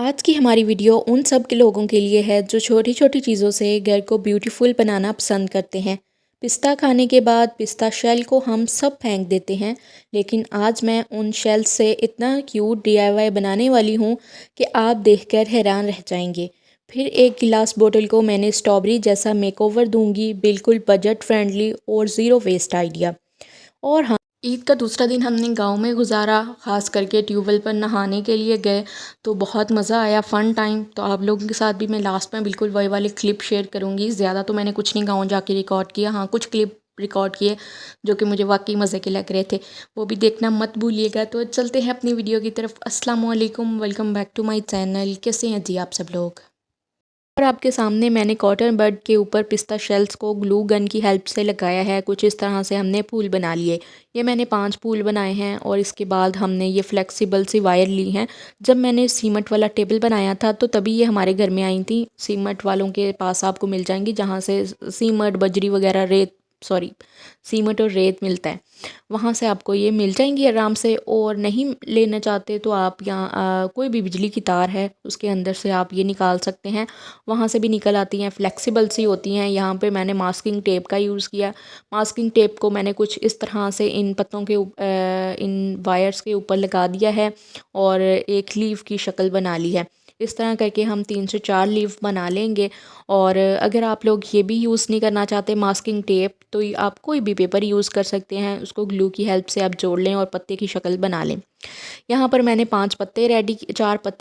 आज की हमारी वीडियो उन सब के लोगों के लिए है जो छोटी छोटी चीज़ों से घर को ब्यूटीफुल बनाना पसंद करते हैं। पिस्ता खाने के बाद पिस्ता शेल को हम सब फेंक देते हैं, लेकिन आज मैं उन शेल से इतना क्यूट डीआईवाई बनाने वाली हूँ कि आप देखकर हैरान रह जाएंगे। फिर एक गिलास बोतल को मैंने स्ट्रॉबेरी जैसा मेकओवर दूंगी, बिल्कुल बजट फ्रेंडली और ज़ीरो वेस्ट आइडिया। और हाँ, ईद का दूसरा दिन हमने गांव में गुजारा, ख़ास करके ट्यूबवेल पर नहाने के लिए गए तो बहुत मज़ा आया, फ़न टाइम। तो आप लोगों के साथ भी मैं लास्ट में बिल्कुल वही वाले क्लिप शेयर करूँगी। ज़्यादा तो मैंने कुछ नहीं गाँव जाके रिकॉर्ड किया, हाँ कुछ क्लिप रिकॉर्ड किए जो कि मुझे वाकई मज़े के लग रहे थे, वो भी देखना मत भूलिएगा। तो चलते हैं अपनी वीडियो की तरफ। अस्सलाम वालेकुम, welcome back to my channel. कैसे हैं जी आप सब लोग। और आपके सामने मैंने कॉटन बड के ऊपर पिस्ता शेल्स को ग्लू गन की हेल्प से लगाया है। कुछ इस तरह से हमने फूल बना लिए। ये मैंने 5 फूल बनाए हैं और इसके बाद हमने ये फ्लेक्सिबल सी वायर ली हैं। जब मैंने सीमेंट वाला टेबल बनाया था तो तभी ये हमारे घर में आई थी। सीमेंट वालों के पास आपको मिल जाएंगी जहाँ से सीमेंट बजरी वगैरह सीमेंट और रेत मिलता है, वहाँ से आपको ये मिल जाएंगी आराम से। और नहीं लेना चाहते तो आप यहाँ कोई भी बिजली की तार है उसके अंदर से आप ये निकाल सकते हैं, वहाँ से भी निकल आती हैं, फ्लेक्सिबल सी होती हैं। यहाँ पे मैंने मास्किंग टेप का यूज़ किया। मास्किंग टेप को मैंने कुछ इस तरह से इन पत्तों के इन वायर्स के ऊपर लगा दिया है और एक लीफ की शक्ल बना ली है। इस तरह करके हम 3 से 4 लीफ बना लेंगे। और अगर आप लोग ये भी यूज़ नहीं करना चाहते मास्किंग टेप, तो आप कोई भी पेपर यूज़ कर सकते हैं, उसको ग्लू की हेल्प से आप जोड़ लें और पत्ते की शक्ल बना लें। यहाँ पर मैंने 4 पत्ते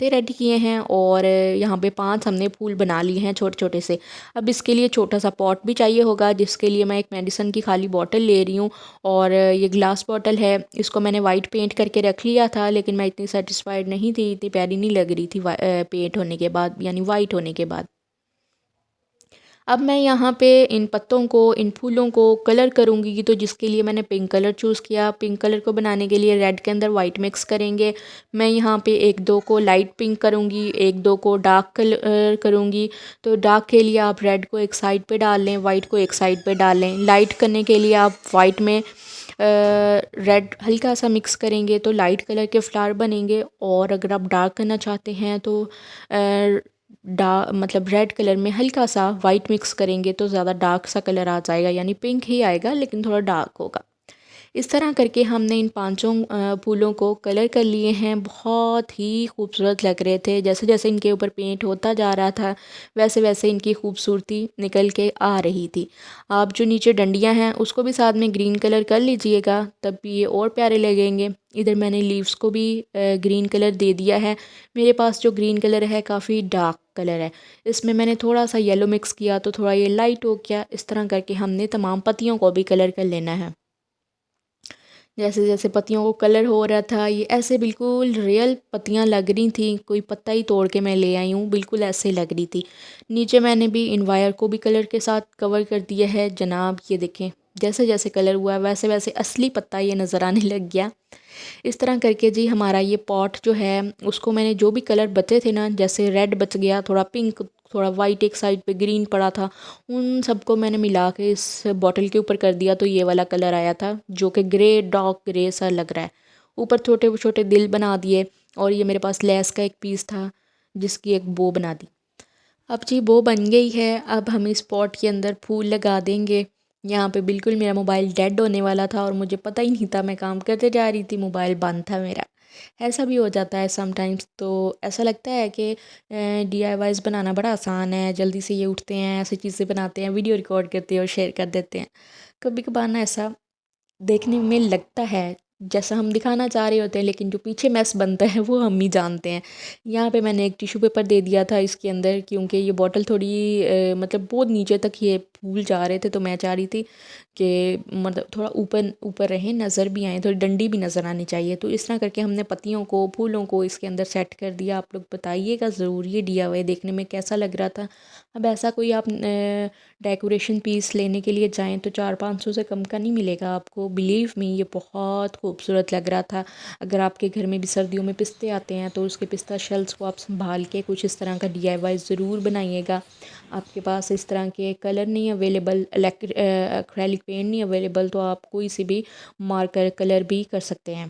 रेडी किए हैं और यहाँ पे 5 हमने फूल बना लिए हैं छोटे छोटे से। अब इसके लिए छोटा सा पॉट भी चाहिए होगा, जिसके लिए मैं एक मेडिसिन की खाली बॉटल ले रही हूँ। और ये ग्लास बॉटल है, इसको मैंने वाइट पेंट करके रख लिया था, लेकिन मैं इतनी सेटिस्फाइड नहीं थी, इतनी प्यारी नहीं लग रही थी पेंट होने के बाद, यानी वाइट होने के बाद। अब मैं यहाँ पे इन पत्तों को, इन फूलों को कलर करूँगी, तो जिसके लिए मैंने पिंक कलर चूज़ किया। पिंक कलर को बनाने के लिए रेड के अंदर वाइट मिक्स करेंगे। मैं यहाँ पे 1-2 को लाइट पिंक करूँगी, 1-2 को डार्क कलर करूँगी। तो डार्क के लिए आप रेड को एक साइड पे डाल लें, वाइट को एक साइड पे डाल लें। लाइट करने के लिए आप वाइट में रेड हल्का सा मिक्स करेंगे तो लाइट कलर के फ्लावर बनेंगे। और अगर आप डार्क करना चाहते हैं तो मतलब रेड कलर में हल्का सा वाइट मिक्स करेंगे तो ज़्यादा डार्क सा कलर आ जाएगा, यानी पिंक ही आएगा लेकिन थोड़ा डार्क होगा। इस तरह करके हमने इन 5 फूलों को कलर कर लिए हैं। बहुत ही खूबसूरत लग रहे थे। जैसे जैसे इनके ऊपर पेंट होता जा रहा था वैसे वैसे इनकी खूबसूरती निकल के आ रही थी। आप जो नीचे डंडियां हैं उसको भी साथ में ग्रीन कलर कर लीजिएगा, तब भी ये और प्यारे लगेंगे। इधर मैंने लीव्स को भी ग्रीन कलर दे दिया है। मेरे पास जो ग्रीन कलर है काफ़ी डार्क कलर है, इसमें मैंने थोड़ा सा येलो मिक्स किया तो थोड़ा ये लाइट हो गया। इस तरह करके हमने तमाम पत्तियों को भी कलर कर लेना है। जैसे जैसे पत्तियों को कलर हो रहा था, ये ऐसे बिल्कुल रियल पत्तियां लग रही थी, कोई पत्ता ही तोड़ के मैं ले आई हूँ, बिल्कुल ऐसे लग रही थी। नीचे मैंने भी इन वायर को भी कलर के साथ कवर कर दिया है जनाब। ये देखें, जैसे जैसे कलर हुआ वैसे वैसे असली पत्ता ये नज़र आने लग गया। इस तरह करके जी हमारा ये पॉट जो है, उसको मैंने जो भी कलर बचे थे ना, जैसे रेड बच गया, थोड़ा पिंक, थोड़ा वाइट, एक साइड पे ग्रीन पड़ा था, उन सबको मैंने मिला के इस बॉटल के ऊपर कर दिया तो ये वाला कलर आया था जो कि ग्रे, डार्क ग्रे सा लग रहा है। ऊपर छोटे छोटे दिल बना दिए और ये मेरे पास लेस का एक पीस था जिसकी एक बो बना दी। अब जी बो बन गई है। अब हम इस पॉट के अंदर फूल लगा देंगे। यहाँ पे बिल्कुल मेरा मोबाइल डेड होने वाला था और मुझे पता ही नहीं था, मैं काम करते जा रही थी, मोबाइल बंद था मेरा। ऐसा भी हो जाता है समटाइम्स। तो ऐसा लगता है कि डीआईवाईज़ बनाना बड़ा आसान है, जल्दी से ये उठते हैं, ऐसी चीज़ें बनाते हैं, वीडियो रिकॉर्ड करते हैं और शेयर कर देते हैं। कभी कभार ना ऐसा देखने में लगता है जैसा हम दिखाना चाह रहे होते हैं, लेकिन जो पीछे मैस बनता है वो हम ही जानते हैं। यहाँ पे मैंने एक टिश्यू पेपर दे दिया था इसके अंदर, क्योंकि ये बॉटल थोड़ी मतलब बहुत नीचे तक ये फूल जा रहे थे, तो मैं चाह रही थी कि मतलब थोड़ा ऊपर ऊपर रहे, नज़र भी आए, थोड़ी डंडी भी नज़र आनी चाहिए। तो इस तरह करके हमने पत्तियों को, फूलों को इसके अंदर सेट कर दिया। आप लोग बताइएगा ज़रूर ये डीआईवाई देखने में कैसा लग रहा था। अब ऐसा कोई आप डेकोरेशन पीस लेने के लिए जाएं तो 400-500 से कम का नहीं मिलेगा आपको। बिलीव मी, ये बहुत खूबसूरत लग रहा था। अगर आपके घर में भी सर्दियों में पिस्ते आते हैं तो उसके पिस्ता शेल्स को आप संभाल के कुछ इस तरह का डीआईवाई ज़रूर बनाइएगा। आपके पास इस तरह के कलर नहीं अवेलेबल, एक्रेलिक पेंट नहीं अवेलेबल, तो आप कोई सी भी मार्कर कलर भी कर सकते हैं।